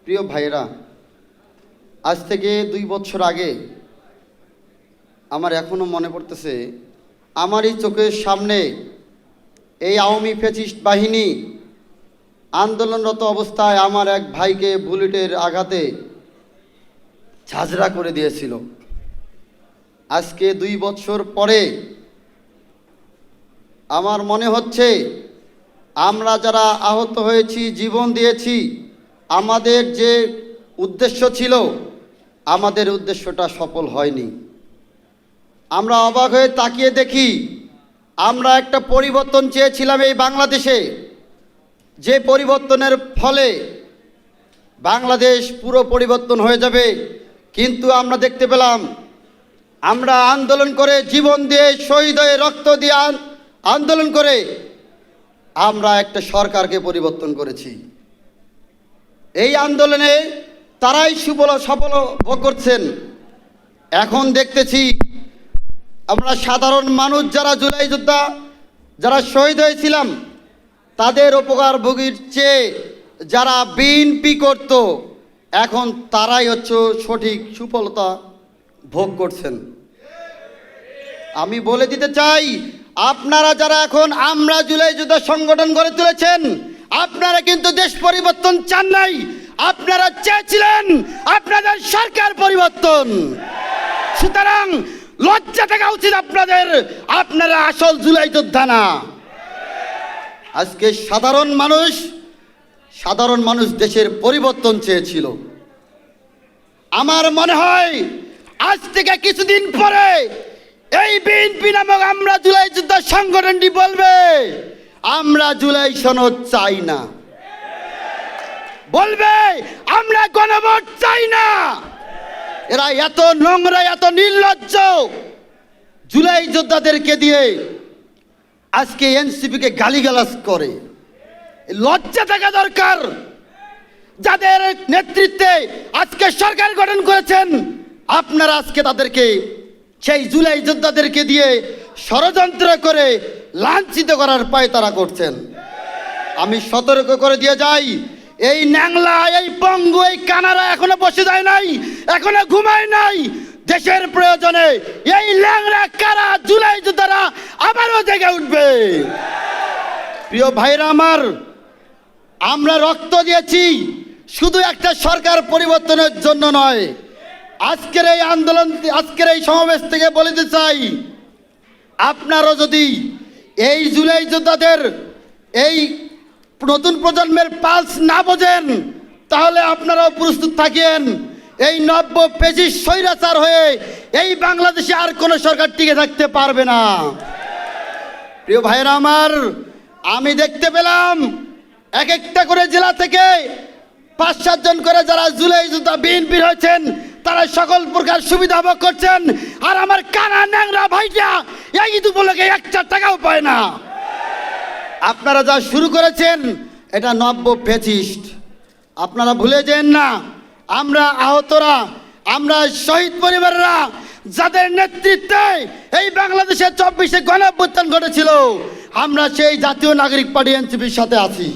প্রিয় ভাইরা, আজ থেকে 2 বছর আগে আমার এখনো মনে পড়তেছে, আমারই চোখের সামনে এই আওয়ামী ফ্যাসিস্ট বাহিনী আন্দোলনরত অবস্থায় আমার এক ভাইকে বুলেটের আঘাতে ঝাঁঝরা করে দিয়েছিল। আজকে 2 বছর পরে আমার মনে হচ্ছে আমরা যারা আহত হয়েছি, জীবন দিয়েছি, আমাদের যে উদ্দেশ্য ছিল, আমাদের উদ্দেশ্যটা সফল হয়নি। আমরা অবাক হয়ে তাকিয়ে দেখি, আমরা একটা পরিবর্তন চেয়েছিলাম এই বাংলাদেশে, যে পরিবর্তনের ফলে বাংলাদেশ পুরো পরিবর্তন হয়ে যাবে। কিন্তু আমরা দেখতে পেলাম, আমরা আন্দোলন করে, জীবন দিয়ে, শহীদ হয়ে, রক্ত দিয়ে আন্দোলন করে আমরা একটা সরকারকে পরিবর্তন করেছি। এই আন্দোলনে তারাই সফল ভোগ করছেন। এখন দেখতেছি আমরা সাধারণ মানুষ যারা জুলাই যোদ্ধা, যারা শহীদ হয়েছিলাম, তাদের উপকার ভোগীর চেয়ে যারা বিএনপি করত, এখন তারাই হচ্ছে সঠিক সুফলতা ভোগ করছেন। আমি বলে দিতে চাই, আপনারা যারা এখন আমরা জুলাই যোদ্ধা সংগঠন গড়ে তুলেছেন, আপনারা কিন্তু দেশ পরিবর্তন চান নাই, আপনারা চেয়েছিলেন আপনাদের সরকার পরিবর্তন। সুতরাং লজ্জা থাকা উচিত আপনাদের, আপনারা আসল জুলাই যোদ্ধা না। আজকে সাধারণ মানুষ দেশের পরিবর্তন চেয়েছিল। আমার মনে হয় আজ থেকে কিছুদিন পরে এই বিএনপি নামক আমরা জুলাই যোদ্ধা সংগঠনটি বলবে, আমরা জুলাই সনদ চাই না, বলবে আমরা গণভোট চাই না। এরা এত নোংরা, এত নির্লজ্জ, জুলাই যোদ্ধাদেরকে দিয়ে আজকে এনসিপিকে গালিগালাজ করে। লজ্জা থাকা দরকার। যাদের নেতৃত্বে আজকে সরকার গঠন করেছেন, আপনারা আজকে তাদেরকে, সেই জুলাই যোদ্ধাদেরকে দিয়ে ষড়যন্ত্র করে লাঞ্ছিত করার পায়তারা করছেন। আমি সতর্ক করে দিয়ে যাই, এই ন্যাংলা, এই পঙ্গু, এই কানারা এখনো বসে যায় নাই, এখনো ঘুমায় নাই। দেশের প্রয়োজনে এই ল্যাংড়া কারা জুলাই যোদ্ধারা আবারও জেগে উঠবে। প্রিয় ভাইরা আমার, আমরা রক্ত দিয়েছি শুধু একটা সরকার পরিবর্তনের জন্য নয়। আজকের এই আন্দোলন, আজকের এই সমাবেশ থেকে বলতে চাই, আপনারা যদি এই জুলাই যোদ্ধাদের, এই নতুন প্রজন্মের পালস না বোঝেন, তাহলে আপনারাও প্রস্তুত থাকেন, এই নব্য ফ্যাসিস্ট স্বৈরাচার হয়ে এই বাংলাদেশে আর কোনো সরকার টিকে থাকতে পারবে না। প্রিয় ভাইরা আমার, আমি দেখতে পেলাম এক একটা করে জেলা থেকে 5-7 জন করে যারা জুলাই যোদ্ধা বিএনপি হয়েছেন, তারা সকল প্রকার সুবিধা ভোগ করছেন। আর আমার কানা ন্যাংরা ভাইটা এই ঈদ উপলক্ষে 1 টাকাও পায় না। আপনারা যা শুরু করেছেন, এটা নব্য ফ্যাসিস্ট। আপনারা ভুলে যেন না, আমরা আহতরা, আমরা শহীদ পরিবাররা, যাদের নেতৃত্বে এই বাংলাদেশের 24-এ গণঅভ্যুত্থান ঘটেছিল, আমরা সেই জাতীয় নাগরিক পার্টি এনসিপির সাথে আছি।